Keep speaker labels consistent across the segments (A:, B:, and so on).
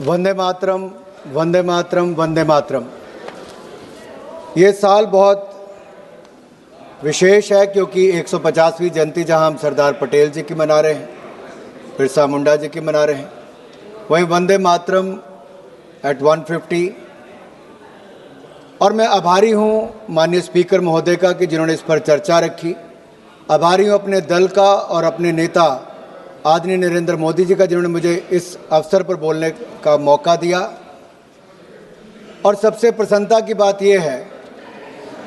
A: वंदे मातरम, वंदे मातरम, वंदे मातरम। ये साल बहुत विशेष है क्योंकि 150वीं जयंती जहां हम सरदार पटेल जी की मना रहे हैं, बिरसा मुंडा जी की मना रहे हैं, वहीं वंदे मातरम एट 150। और मैं आभारी हूं माननीय स्पीकर महोदय का कि जिन्होंने इस पर चर्चा रखी। आभारी हूं अपने दल का और अपने नेता आदरणीय नरेंद्र मोदी जी का जिन्होंने मुझे इस अवसर पर बोलने का मौका दिया। और सबसे प्रसन्नता की बात यह है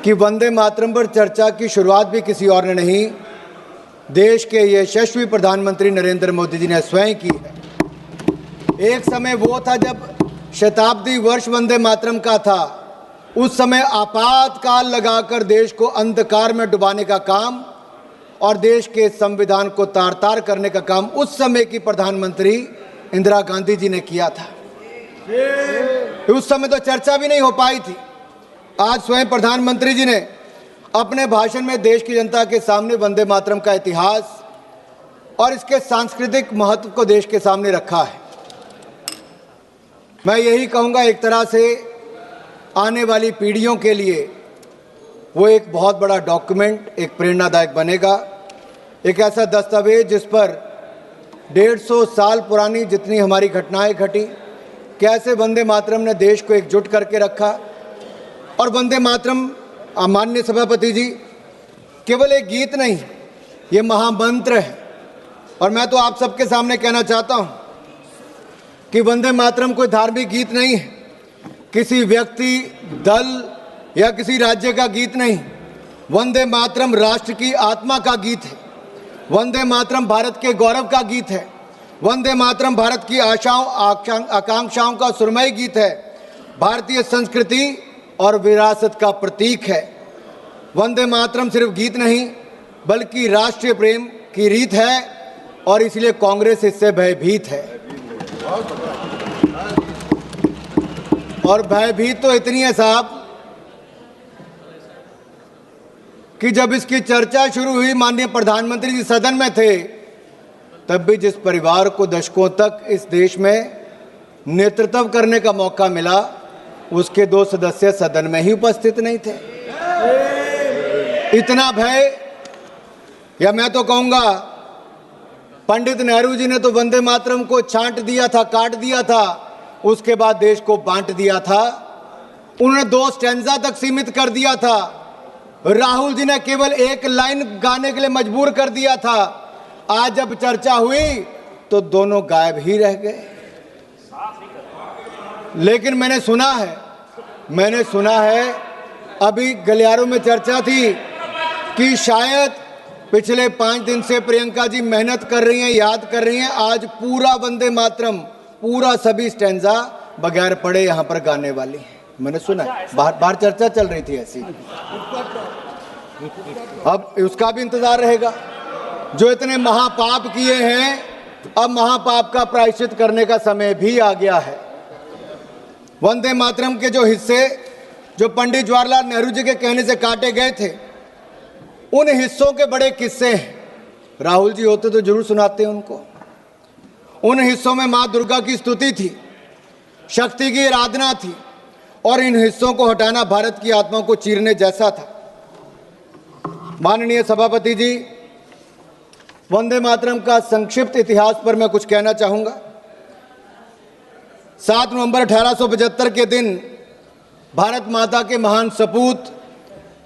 A: कि वंदे मातरम पर चर्चा की शुरुआत भी किसी और ने नहीं, देश के यशस्वी प्रधानमंत्री नरेंद्र मोदी जी ने स्वयं की है। एक समय वो था जब शताब्दी वर्ष वंदे मातरम का था, उस समय आपातकाल लगाकर देश को अंधकार में डुबाने का काम और देश के संविधान को तार तार करने का काम उस समय की प्रधानमंत्री इंदिरा गांधी जी ने किया था। उस समय तो चर्चा भी नहीं हो पाई थी। आज स्वयं प्रधानमंत्री जी ने अपने भाषण में देश की जनता के सामने वंदे मातरम का इतिहास और इसके सांस्कृतिक महत्व को देश के सामने रखा है। मैं यही कहूँगा, एक तरह से आने वाली पीढ़ियों के लिए वो एक बहुत बड़ा डॉक्यूमेंट, एक प्रेरणादायक बनेगा, एक ऐसा दस्तावेज जिस पर 150 साल पुरानी जितनी हमारी घटनाएं घटी, कैसे वंदे मातरम ने देश को एकजुट करके रखा। और वंदे मातरम, माननीय सभापति जी, केवल एक गीत नहीं, ये महामंत्र है। और मैं तो आप सबके सामने कहना चाहता हूँ कि वंदे मातरम कोई धार्मिक गीत नहीं है, किसी व्यक्ति, दल या किसी राज्य का गीत नहीं। वंदे मातरम राष्ट्र की आत्मा का गीत है। वंदे मातरम भारत के गौरव का गीत है। वंदे मातरम भारत की आशाओं आकांक्षाओं का सुरमई गीत है। भारतीय संस्कृति और विरासत का प्रतीक है। वंदे मातरम सिर्फ गीत नहीं बल्कि राष्ट्रीय प्रेम की रीत है और इसलिए कांग्रेस इससे भयभीत है। और भयभीत तो इतनी है साहब कि जब इसकी चर्चा शुरू हुई, माननीय प्रधानमंत्री जी सदन में थे, तब भी जिस परिवार को दशकों तक इस देश में नेतृत्व करने का मौका मिला, उसके 2 सदस्य सदन में ही उपस्थित नहीं थे। इतना भय, या मैं तो कहूंगा पंडित नेहरू जी ने तो वंदे मातरम को छांट दिया था, काट दिया था, उसके बाद देश को बांट दिया था। उन्होंने 2 स्टैंजा तक सीमित कर दिया था। राहुल जी ने केवल 1 लाइन गाने के लिए मजबूर कर दिया था। आज जब चर्चा हुई तो दोनों गायब ही रह गए। लेकिन मैंने सुना है अभी गलियारों में चर्चा थी कि शायद पिछले 5 दिन से प्रियंका जी मेहनत कर रही हैं, याद कर रही हैं, आज पूरा वंदे मातरम, पूरा सभी स्टैंजा बगैर पढ़े यहाँ पर गाने वाली है। मैंने सुना, बाहर चर्चा चल रही थी ऐसी। अब उसका भी इंतजार रहेगा। जो इतने महापाप किए हैं, अब महापाप का प्रायश्चित करने का समय भी आ गया है। वंदे मातरम के जो हिस्से जो पंडित जवाहरलाल नेहरू जी के कहने से काटे गए थे, उन हिस्सों के बड़े किस्से हैं। राहुल जी होते तो जरूर सुनाते हैं उनको। उन हिस्सों में मां दुर्गा की स्तुति थी, शक्ति की आराधना थी, और इन हिस्सों को हटाना भारत की आत्मा को चीरने जैसा था। माननीय सभापति जी, वंदे मातरम का संक्षिप्त इतिहास पर मैं कुछ कहना चाहूंगा। 7 नवंबर 1875 के दिन भारत माता के महान सपूत,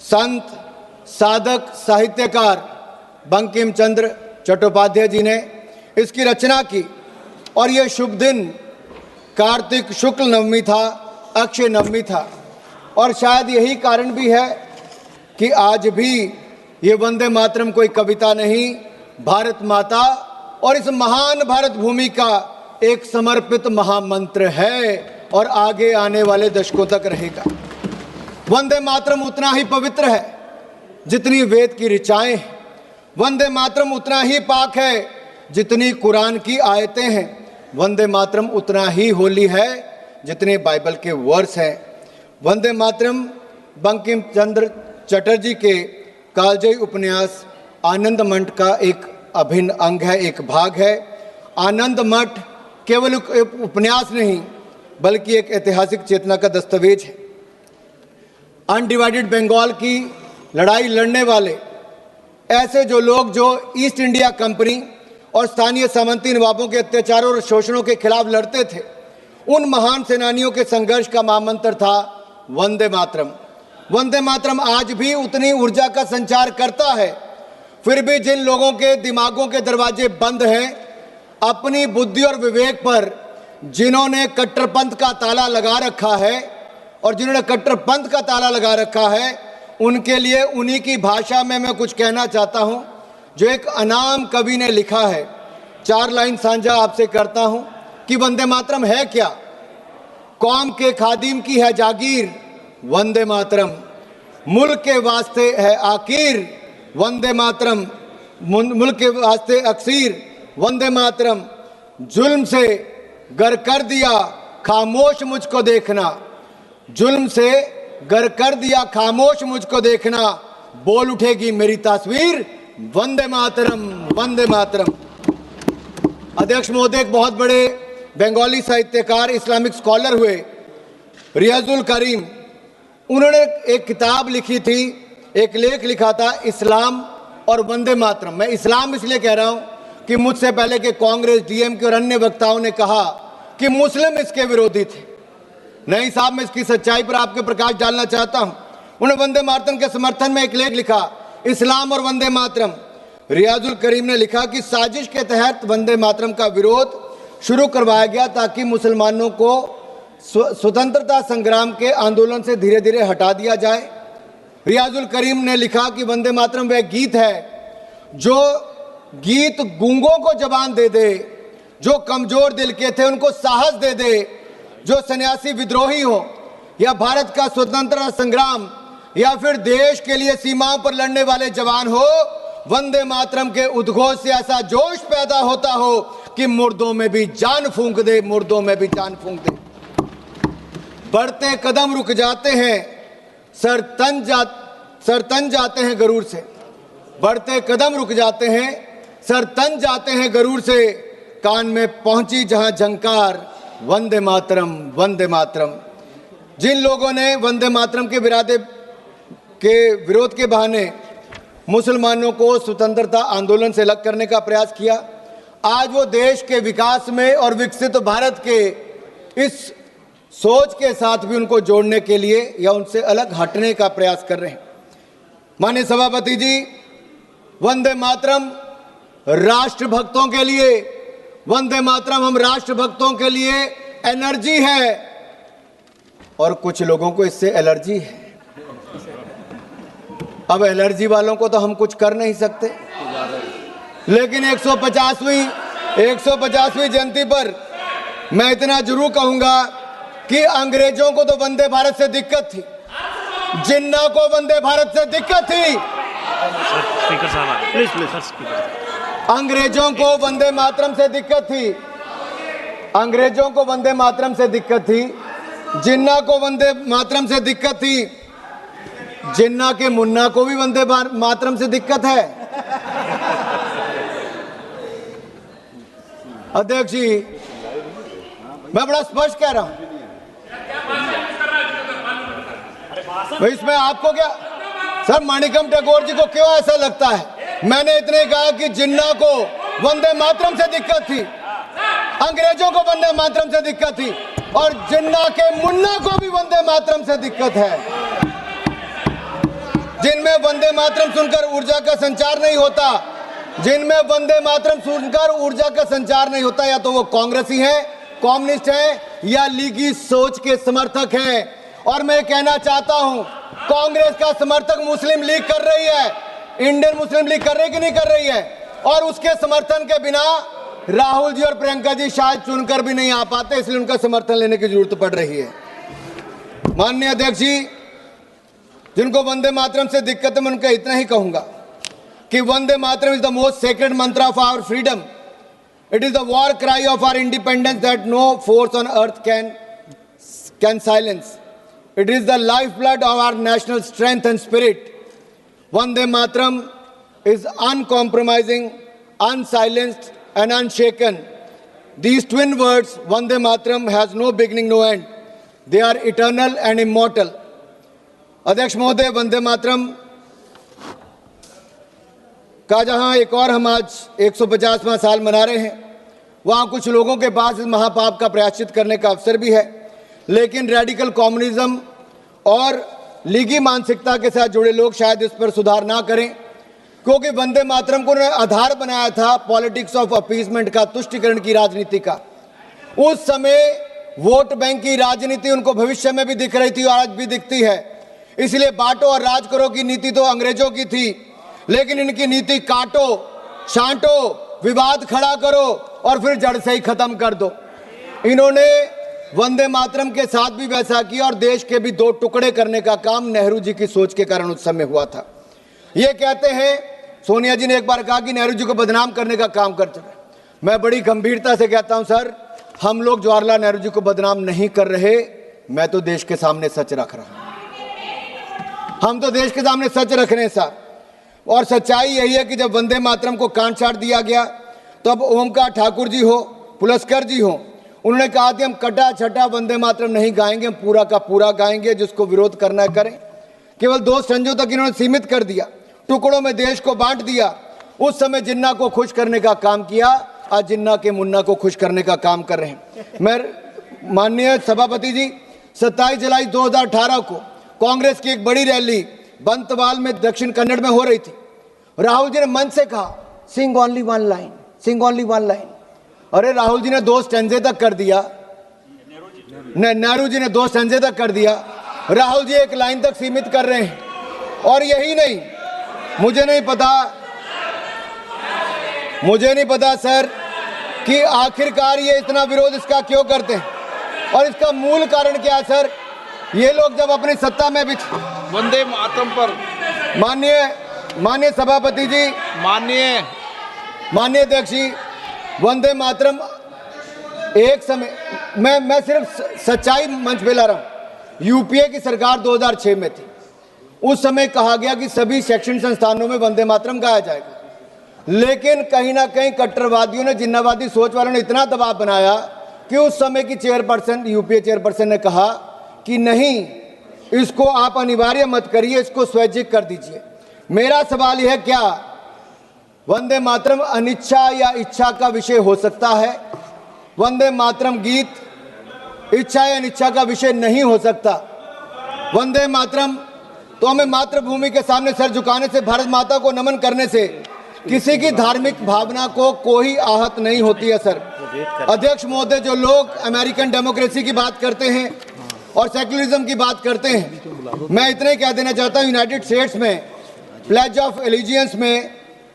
A: संत, साधक, साहित्यकार बंकिम चंद्र चट्टोपाध्याय जी ने इसकी रचना की। और यह शुभ दिन कार्तिक शुक्ल नवमी था, अक्षय नवमी था। और शायद यही कारण भी है कि आज भी ये वंदे मातरम कोई कविता नहीं, भारत माता और इस महान भारत भूमि का एक समर्पित महामंत्र है और आगे आने वाले दशकों तक रहेगा। वंदे मातरम उतना ही पवित्र है जितनी वेद की ऋचाएं हैं। वंदे मातरम उतना ही पाक है जितनी कुरान की आयतें हैं। वंदे मातरम उतना ही होली है जितने बाइबल के वर्स हैं। वंदे मातरम बंकिम चंद्र चटर्जी के कालजयी उपन्यास आनंद मठ का एक अभिन्न अंग है, एक भाग है। आनंद मठ केवल उपन्यास नहीं, बल्कि एक ऐतिहासिक चेतना का दस्तावेज है। अनडिवाइडेड बंगाल की लड़ाई लड़ने वाले ऐसे जो लोग जो ईस्ट इंडिया कंपनी और स्थानीय सामंती नवाबों के अत्याचारों और शोषणों के खिलाफ लड़ते थे, उन महान सेनानियों के संघर्ष का महामंत्र था वंदे मातरम। वंदे मातरम आज भी उतनी ऊर्जा का संचार करता है। फिर भी जिन लोगों के दिमागों के दरवाजे बंद हैं, अपनी बुद्धि और विवेक पर जिन्होंने कट्टरपंथ का ताला लगा रखा है और जिन्होंने कट्टरपंथ का ताला लगा रखा है, उनके लिए उन्हीं की भाषा में मैं कुछ कहना चाहता हूं, जो एक अनाम कवि ने लिखा है। 4 लाइन साझा आपसे करता हूं कि वंदे मातरम है क्या। कौम के खादिम की है जागीर, वंदे मातरम। मुल्क के वास्ते है आखिर, वंदे मातरम। मुल्क के वास्ते अक्सीर, वंदे मातरम। जुल्म से गर कर दिया खामोश मुझको देखना, जुल्म से गर कर दिया खामोश मुझको देखना, बोल उठेगी मेरी तस्वीर, वंदे मातरम, वंदे मातरम। अध्यक्ष महोदय, एक बहुत बड़े बंगाली साहित्यकार, इस्लामिक स्कॉलर हुए रियाजुल करीम, उन्होंने एक किताब लिखी थी, एक लेख लिखा था, इस्लाम और वंदे मातरम। मैं इस्लाम इसलिए कह रहा हूं कि मुझसे पहले के कांग्रेस, डीएमके और अन्य वक्ताओं ने कहा कि मुस्लिम इसके विरोधी थे। नहीं साहब, मैं इसकी सच्चाई पर आपके प्रकाश डालना चाहता हूं। उन्होंने वंदे मातरम के समर्थन में एक लेख लिखा, इस्लाम और वंदे मातरम। रियाजुल करीम ने लिखा कि साजिश के तहत वंदे मातरम का विरोध शुरू करवाया गया ताकि मुसलमानों को स्वतंत्रता संग्राम के आंदोलन से धीरे धीरे हटा दिया जाए। रियाजुल करीम ने लिखा कि वंदे मातरम वह गीत है जो गीत गूंगों को जबान दे दे, जो कमजोर दिल के थे उनको साहस दे दे, जो सन्यासी विद्रोही हो या भारत का स्वतंत्रता संग्राम या फिर देश के लिए सीमाओं पर लड़ने वाले जवान हो, वंदे मातरम के उद्घोष से ऐसा जोश पैदा होता हो कि मुर्दों में भी जान फूंक दे, मुर्दों में भी जान फूंक दे। बढ़ते कदम रुक जाते हैं, सर तन जाते हैं गरूर से। बढ़ते कदम रुक जाते हैं, सर तन जाते हैं गरूर से, कान में पहुंची जहां झंकार, वंदे मातरम, वंदे मातरम। जिन लोगों ने वंदे मातरम के विरोध के बहाने मुसलमानों को स्वतंत्रता आंदोलन से अलग करने का प्रयास किया, आज वो देश के विकास में और विकसित भारत के इस सोच के साथ भी उनको जोड़ने के लिए या उनसे अलग हटने का प्रयास कर रहे हैं। माननीय सभापति जी, वंदे मातरम राष्ट्रभक्तों के लिए, वंदे मातरम हम राष्ट्रभक्तों के लिए एनर्जी है और कुछ लोगों को इससे एलर्जी है। अब एलर्जी वालों को तो हम कुछ कर नहीं सकते, लेकिन 150वीं जयंती पर मैं इतना जरूर कहूंगा कि अंग्रेजों को तो वंदे भारत से दिक्कत थी, जिन्ना को वंदे भारत से दिक्कत थी। स्पीकर साहब प्लीज स्पीकर। अंग्रेजों को वंदे मातरम से दिक्कत थी, अंग्रेजों को वंदे मातरम से दिक्कत थी, जिन्ना को वंदे मातरम से दिक्कत थी, जिन्ना के मुन्ना को भी वंदे मातरम से दिक्कत है। अध्यक्ष जी, मैं बड़ा स्पष्ट कह रहा हूं, इसमें आपको क्या सर, माणिकम टैगोर जी को क्यों ऐसा लगता है? मैंने इतने कहा कि जिन्ना को वंदे मातरम से दिक्कत थी, अंग्रेजों को वंदे मातरम से दिक्कत थी और जिन्ना के मुन्ना को भी वंदे मातरम से दिक्कत है। जिनमें वंदे मातरम सुनकर ऊर्जा का संचार नहीं होता, जिनमें वंदे मातरम सुनकर ऊर्जा का संचार नहीं होता, या तो वो कांग्रेसी हैं, कम्युनिस्ट हैं या लीगी सोच के समर्थक हैं। और मैं कहना चाहता हूं, कांग्रेस का समर्थक मुस्लिम लीग कर रही है, इंडियन मुस्लिम लीग कर रही कि नहीं कर रही है, और उसके समर्थन के बिना राहुल जी और प्रियंका जी शायद चुनकर भी नहीं आ पाते, इसलिए उनका समर्थन लेने की जरूरत पड़ रही है। माननीय अध्यक्ष जी, जिनको वंदे मातरम से दिक्कत है, मैं उनका इतना ही कहूंगा कि Vande Mataram is the most sacred mantra of our freedom. It is the war cry of our independence that no force on earth can silence. It is the lifeblood of our national strength and spirit. Vande Mataram is uncompromising, unsilenced and unshaken. these twin words, Vande Mataram, has no beginning, no end. They are eternal and immortal. अध्यक्ष महोदय, वंदे मातरम का जहां एक और हम आज 150वां साल मना रहे हैं, वहां कुछ लोगों के पास इस महापाप का प्रायश्चित करने का अवसर भी है, लेकिन रेडिकल कम्युनिज्म और लीगी मानसिकता के साथ जुड़े लोग शायद इस पर सुधार ना करें, क्योंकि वंदे मातरम को आधार बनाया था पॉलिटिक्स ऑफ अपीसमेंट का, तुष्टिकरण की राजनीति का। उस समय वोट बैंक की राजनीति उनको भविष्य में भी दिख रही थी और आज भी दिखती है। इसलिए बांटो और राज करो की नीति तो अंग्रेजों की थी, लेकिन इनकी नीति काटो, छांटो, विवाद खड़ा करो और फिर जड़ से ही खत्म कर दो। इन्होंने वंदे मातरम के साथ भी वैसा किया और देश के भी दो टुकड़े करने का काम नेहरू जी की सोच के कारण उस समय हुआ था। ये कहते हैं, सोनिया जी ने एक बार कहा कि नेहरू जी को बदनाम करने का काम करते हैं। मैं बड़ी गंभीरता से कहता हूं सर, हम लोग जवाहरलाल नेहरू जी को बदनाम नहीं कर रहे, मैं तो देश के सामने सच रख रहा हूं। हम तो देश के सामने सच रख रहे हैं साहब, और सच्चाई यही है कि जब वंदे मातरम को काट छाट दिया गया, तब ओमकार ठाकुर जी हो, पुलस्कर जी हो, उन्होंने कहा कि हम कटा छटा वंदे मातरम नहीं गाएंगे, हम पूरा का पूरा गाएंगे, जिसको विरोध करना है करें। केवल 2 संजों तक इन्होंने सीमित कर दिया, टुकड़ों में देश को बांट दिया। उस समय जिन्ना को खुश करने का काम किया, आज जिन्ना के मुन्ना को खुश करने का काम कर रहे हैं। मैं माननीय सभापति जी, 27 जुलाई 2018 को कांग्रेस की एक बड़ी रैली बंतवाल में दक्षिण कन्नड़ में हो रही थी। राहुल जी ने मंच से कहा, सिंग ओनली वन लाइन, सिंग ओनली वन लाइन। अरे राहुल जी ने 2 स्टैंजे तक कर दिया, नेहरू जी ने 2 स्टैंजे तक कर दिया, राहुल जी 1 लाइन तक सीमित कर रहे हैं। और यही नहीं, मुझे नहीं पता सर कि आखिरकार ये इतना विरोध इसका क्यों करते हैं और इसका मूल कारण क्या है सर। ये लोग जब अपनी सत्ता में भी
B: वंदे मातरम पर
A: माननीय सभापति जी, माननीय अध्यक्ष जी, वंदे मातरम एक समय मैं सिर्फ सच्चाई मंच पे ला रहा हूं। यूपीए की सरकार 2006 में थी, उस समय कहा गया कि सभी शैक्षणिक संस्थानों में वंदे मातरम गाया जाएगा, लेकिन कहीं ना कहीं कट्टरवादियों ने, जिन्नावादी सोच वालों ने इतना दबाव बनाया कि उस समय की चेयरपर्सन, यूपीए चेयरपर्सन ने कहा कि नहीं, इसको आप अनिवार्य मत करिए, इसको स्वैच्छिक कर दीजिए। मेरा सवाल यह है, क्या वंदे मातरम अनिच्छा या इच्छा का विषय हो सकता है? वंदे मातरम गीत इच्छा या अनिच्छा का विषय नहीं हो सकता। वंदे मातरम तो हमें मातृभूमि के सामने सर झुकाने से, भारत माता को नमन करने से किसी की धार्मिक भावना को कोई आहत नहीं होती है सर। अध्यक्ष महोदय, जो लोग अमेरिकन डेमोक्रेसी की बात करते हैं और सेक्युलरिज्म की बात करते हैं, मैं इतना ही कह देना चाहता हूं, यूनाइटेड स्टेट्स में प्लेज ऑफ एलिजियंस में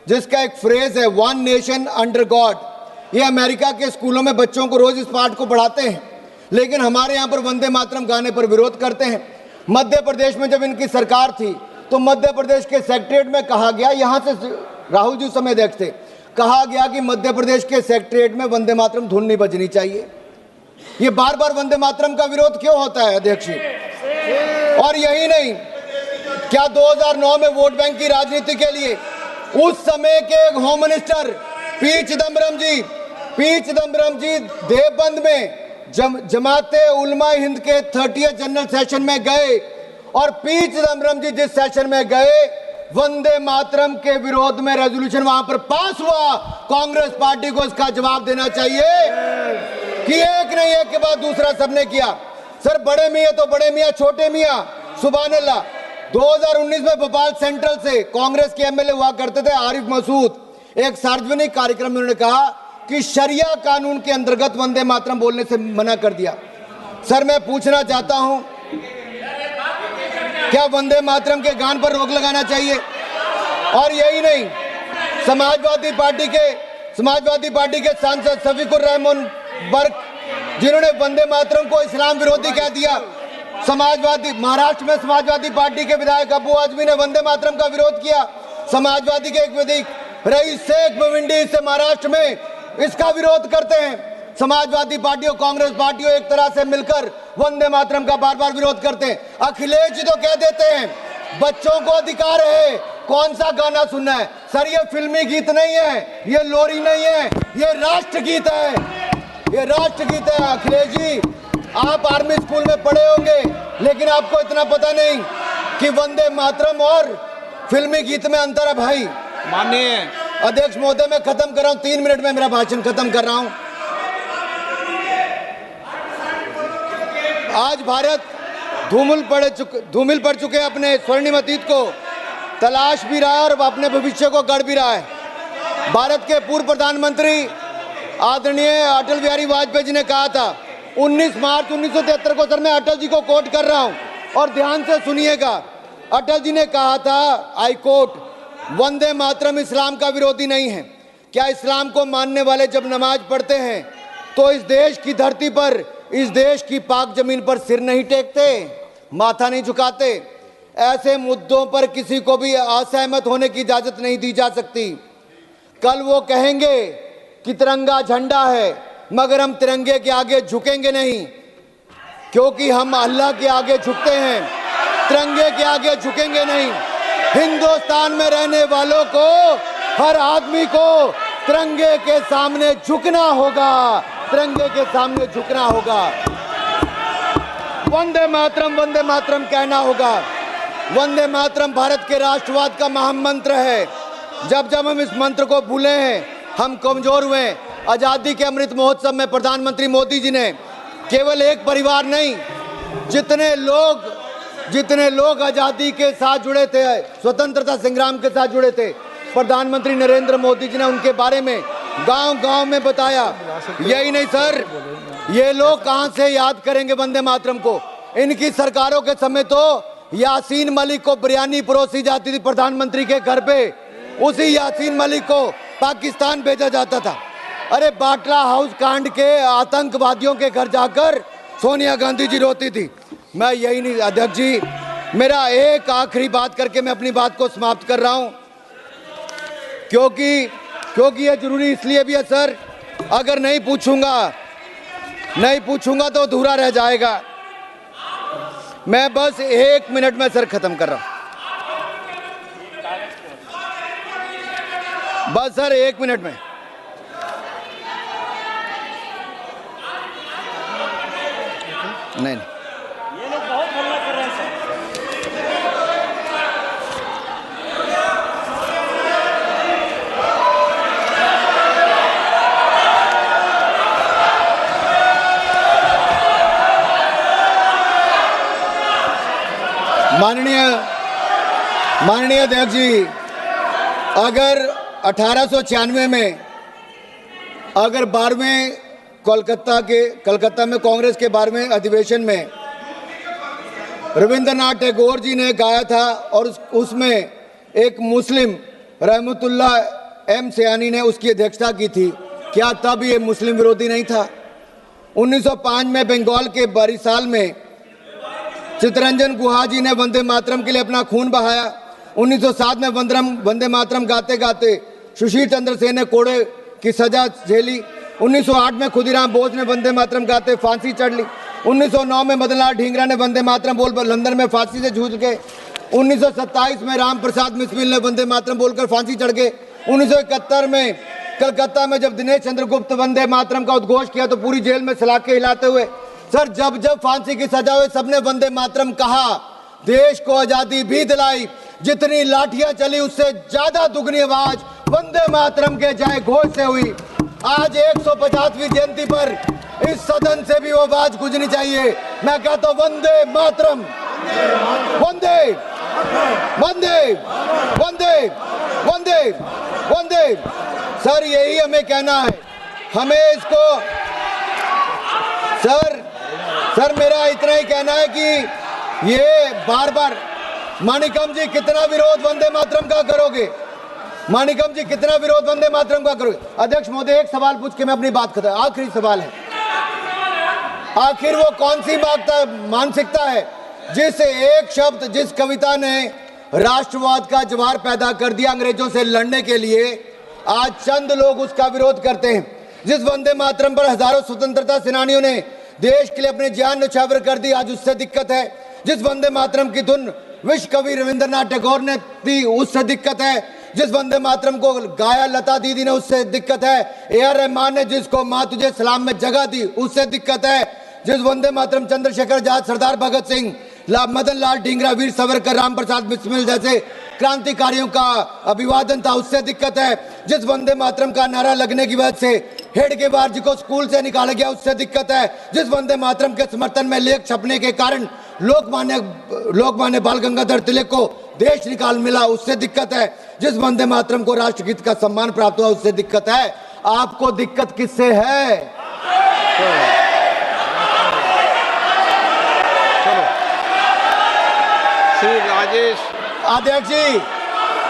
A: जिसका एक फ्रेज है, वन नेशन अंडर गॉड, ये अमेरिका के स्कूलों में बच्चों को रोज इस पाठ को पढ़ाते हैं, लेकिन हमारे यहाँ पर वंदे मातरम गाने पर विरोध करते हैं। मध्य प्रदेश में जब इनकी सरकार थी तो मध्य प्रदेश के सेक्रेटरीट में कहा गया, यहाँ से राहुल जी समय देखते, कहा गया कि मध्य प्रदेश के सेक्रेटरीट में वंदे मातरम धुन नहीं बजनी चाहिए। ये बार बार वंदे मातरम का विरोध क्यों होता है अध्यक्ष जी? और यही नहीं, क्या 2009 में वोट बैंक की राजनीति के लिए उस समय के होम मिनिस्टर पी चिदम्बरम जी देवबंद में जमाते उलमा हिंद के 30th जनरल सेशन में गए, और पी चिदम्बरम जी जिस सेशन में गए, वंदे मातरम के विरोध में रेजोल्यूशन वहां पर पास हुआ। कांग्रेस पार्टी को इसका जवाब देना चाहिए कि एक नहीं, एक के बाद दूसरा सबने किया। सर बड़े मियां तो बड़े मियां, छोटे मियां, सुभान अल्लाह। 2019 में भोपाल सेंट्रल से कांग्रेस के एमएलए हुआ करते थे आरिफ मसूद, एक सार्वजनिक कार्यक्रम में उन्होंने कहा कि शरिया कानून के अंतर्गत वंदे मातरम बोलने से मना कर दिया। सर मैं पूछना चाहता हूं, क्या वंदे मातरम के गान पर रोक लगाना चाहिए? और यही नहीं, समाजवादी पार्टी के सांसद शफीकुर रहमान बर्क, जिन्होंने वंदे मातरम को इस्लाम विरोधी कह दिया, महाराष्ट्र में समाजवादी पार्टी के विधायक अबू आजमी ने वंदे मातरम का विरोध किया। समाजवादी के एक विधायक रईस शेख भिवंडी से महाराष्ट्र में इसका विरोध करते हैं। समाजवादी पार्टी और कांग्रेस पार्टियों एक तरह से मिलकर वंदे मातरम का बार बार विरोध करते हैं। अखिलेश जी तो कह देते हैं बच्चों को अधिकार है कौन सा गाना सुनना है। सर ये फिल्मी गीत नहीं है, ये लोरी नहीं है, ये राष्ट्र गीत है। ये राष्ट्रगीत है। अखिलेश जी, आप आर्मी स्कूल में पढ़े होंगे, लेकिन आपको इतना पता नहीं कि वंदे मातरम और फिल्मी गीत में अंतर है भाई।
B: माननीय
A: अध्यक्ष महोदय, मैं खत्म कर रहा हूं, 3 मिनट में मेरा भाषण खत्म कर रहा हूं। आज भारत धूमिल पड़ चुके अपने स्वर्णिम अतीत को तलाश भी रहा है और अपने भविष्य को गढ़ भी रहा है। भारत के पूर्व प्रधानमंत्री आदरणीय अटल बिहारी वाजपेयी जी ने कहा था 19 मार्च 1973 को, सर मैं अटल जी को कोट कर रहा हूं और ध्यान से सुनिएगा। अटल जी ने कहा था, आई कोट, वंदे मातरम इस्लाम का विरोधी नहीं है। क्या इस्लाम को मानने वाले जब नमाज पढ़ते हैं तो इस देश की धरती पर, इस देश की पाक जमीन पर सिर नहीं टेकते, माथा नहीं झुकाते? ऐसे मुद्दों पर किसी को भी असहमत होने की इजाजत नहीं दी जा सकती। कल वो कहेंगे कि तिरंगा झंडा है, मगर हम तिरंगे के आगे झुकेंगे नहीं, क्योंकि हम अल्लाह के आगे झुकते हैं, तिरंगे के आगे झुकेंगे नहीं। हिंदुस्तान में रहने वालों को, हर आदमी को तिरंगे के सामने झुकना होगा, तिरंगे के सामने झुकना होगा। वंदे मातरम कहना होगा। वंदे मातरम भारत के राष्ट्रवाद का महामंत्र है। जब जब हम इस मंत्र को भूले हैं, हम कमजोर हुए। आजादी के अमृत महोत्सव में प्रधानमंत्री मोदी जी ने केवल एक परिवार नहीं, जितने लोग आजादी के साथ जुड़े थे, स्वतंत्रता संग्राम के साथ जुड़े थे, प्रधानमंत्री नरेंद्र मोदी जी ने उनके बारे में गांव-गांव में बताया। यही नहीं सर, ये लोग कहां से याद करेंगे वंदे मातरम को? इनकी सरकारों के समय तो यासीन मलिक को बिरयानी परोसी जाती थी प्रधानमंत्री के घर पे, उसी यासीन मलिक को पाकिस्तान भेजा जाता था। अरे बाटला हाउस कांड के आतंकवादियों के घर जाकर सोनिया गांधी जी रोती थी। मैं यही नहीं, अध्यक्ष जी, मेरा एक आखिरी बात करके मैं अपनी बात को समाप्त कर रहा हूं, क्योंकि ये जरूरी इसलिए भी है सर, अगर नहीं पूछूंगा तो अधूरा रह जाएगा। मैं बस 1 मिनट में सर खत्म कर रहा हूं, बस सर 1 मिनट में। नहीं,
C: ये लोग बहुत हल्ला कर रहे हैं सर।
A: माननीय अध्यक्ष जी, अगर 1896 में, अगर 12वें कलकत्ता में कांग्रेस के 12वें अधिवेशन में रविंद्रनाथ टैगोर जी ने गाया था और उसमें एक मुस्लिम रहमतुल्लाह एम सयानी ने उसकी अध्यक्षता की थी, क्या तब ये मुस्लिम विरोधी नहीं था? 1905 में बंगाल के बारिसाल में चित्तरंजन गुहा जी ने वंदे मातरम के लिए अपना खून बहाया। 1907 में वंदे मातरम गाते गाते सुशील चंद्र सेन ने कोड़े की सजा झेली। 1908 में खुदीराम बोस ने वंदे मातरम गाते फांसी चढ़ ली। 1909 में मदनलाल ढींगरा ने वंदे मातरम बोल लंदन में फांसी से जूझ गए। 1927 में राम प्रसाद मिस्मिल ने वंदे मातरम बोलकर फांसी चढ़ गए। 1971 में कलकत्ता में जब दिनेश चंद्र गुप्त वंदे मातरम का उद्घोष किया तो पूरी जेल में सलाखे हिलाते हुए सर जब फांसी की सजा हुई सबने वंदे मातरम कहा। देश को आजादी भी दिलाई, जितनी लाठियां चली उससे ज्यादा दुगनी आवाज वंदे मातरम के जय घोष से हुई। आज 150वीं जयंती पर इस सदन से भी वो आवाज गूंजनी चाहिए। मैं कहता हूं वंदे मातरम, वंदे वंदे वंदे वंदे वंदे। सर यही हमें कहना है, हमें इसको सर मेरा इतना ही कहना है कि ये बार बार मानिकम जी कितना विरोध वंदे मातरम का करोगे? मानिकम जी कितना विरोध वंदे मातरम का करोगे? अध्यक्ष महोदय एक सवाल पूछ के मैं अपनी बात खत्म, आखिरी सवाल है, आखिर वो कौन सी मानसिकता है जिस एक शब्द, जिस कविता ने राष्ट्रवाद का ज्वार पैदा कर दिया अंग्रेजों से लड़ने के लिए, आज चंद लोग उसका विरोध करते हैं। जिस वंदे मातरम पर हजारों स्वतंत्रता सेनानियों ने देश के लिए अपने जान न्यौछावर कर दी, आज उससे दिक्कत है। जिस वंदे मातरम की धुन विश्व कवि रविंद्रनाथ टैगोर ने दी, उससे दिक्कत है। जिस वंदे मातरम को गाया लता दीदी ने उससे दिक्कत है। AR रहमान ने जिसको माँ तुझे सलाम में जगह दी उससे दिक्कत है। जिस वंदे मातरम चंद्रशेखर आजाद, सरदार भगत सिंह, मदन लाल ढींगरा, वीर सावरकर, राम प्रसाद बिस्मिल जैसे क्रांतिकारियों का अभिवादन था उससे दिक्कत है। जिस वंदे मातरम का नारा लगने की वजह से हेडगेवार जी को स्कूल से निकाला गया उससे दिक्कत है। जिस वंदे मातरम के समर्थन में लेख छपने के कारण लोकमान्य बाल गंगाधर तिलक को देश निकाल मिला उससे दिक्कत है। जिस वंदे मातरम को राष्ट्रगीत का सम्मान प्राप्त हुआ उससे दिक्कत है। आपको दिक्कत किससे है?
B: श्री राजेश
A: अध्यक्ष जी,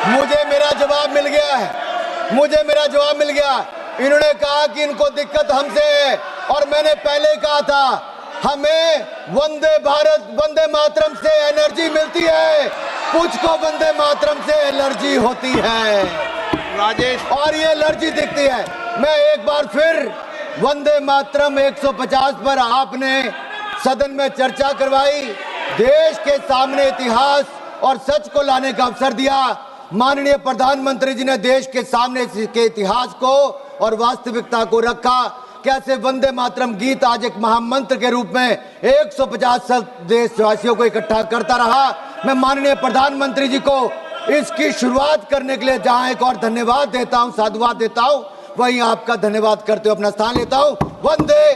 A: मुझे मेरा जवाब मिल गया है, मुझे मेरा जवाब मिल गया। इन्होंने कहा कि इनको दिक्कत हमसे है और मैंने पहले कहा था हमें वंदे मातरम से एनर्जी मिलती है, कुछ को वंदे मातरम से एलर्जी होती है
B: राजेश
A: और ये एलर्जी दिखती है। मैं एक बार फिर वंदे मातरम 150 पर आपने सदन में चर्चा करवाई, देश के सामने इतिहास और सच को लाने का अवसर दिया। माननीय प्रधानमंत्री जी ने देश के सामने के इतिहास को और वास्तविकता को रखा। कैसे वंदे मातरम गीत आज एक महामंत्र के रूप में 150 देशवासियों को इकट्ठा करता रहा। मैं माननीय प्रधानमंत्री जी को इसकी शुरुआत करने के लिए जहां एक और धन्यवाद देता हूं, साधुवाद देता हूं, वहीं आपका धन्यवाद करते हुए अपना स्थान लेता हूं। वंदे